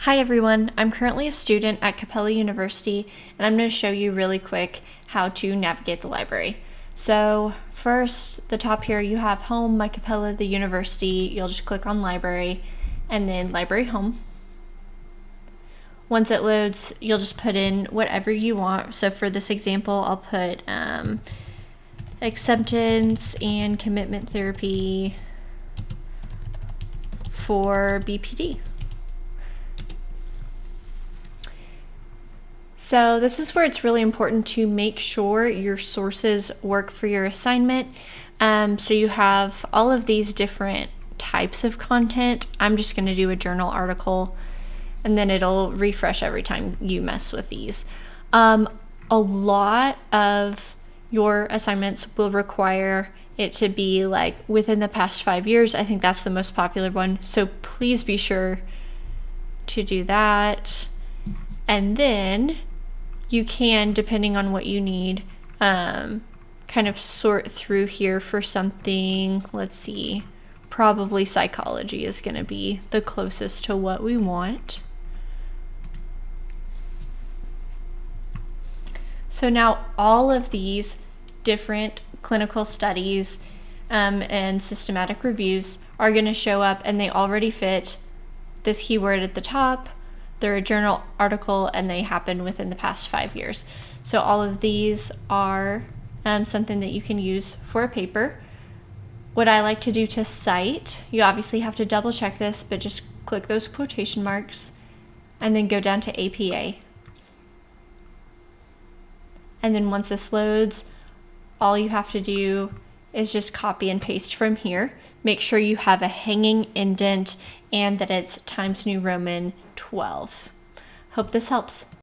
Hi everyone, I'm currently a student at Capella University and I'm going to show you really quick how to navigate the library. So first, the top here you have Home, My Capella, the University. You'll just click on Library and then Library Home. Once it loads, you'll just put in whatever you want. So for this example, I'll put acceptance and commitment therapy for BPD. So this is where it's really important to make sure your sources work for your assignment. So you have all of these different types of content. I'm just going to do a journal article, and then it'll refresh every time you mess with these. A lot of your assignments will require it to be like within the past 5 years. I think that's the most popular one. So please be sure to do that. And then you can, depending on what you need, kind of sort through here for something. Let's see, probably psychology is going to be the closest to what we want. So now all of these different clinical studies and systematic reviews are going to show up, and they already fit this keyword at the top. They're a journal article and they happen within the past 5 years. So all of these are something that you can use for a paper. What I like to do to cite, you obviously have to double check this, but just click those quotation marks and then go down to APA. And then once this loads, all you have to do is just copy and paste from here. Make sure you have a hanging indent and that it's Times New Roman 12. Hope this helps.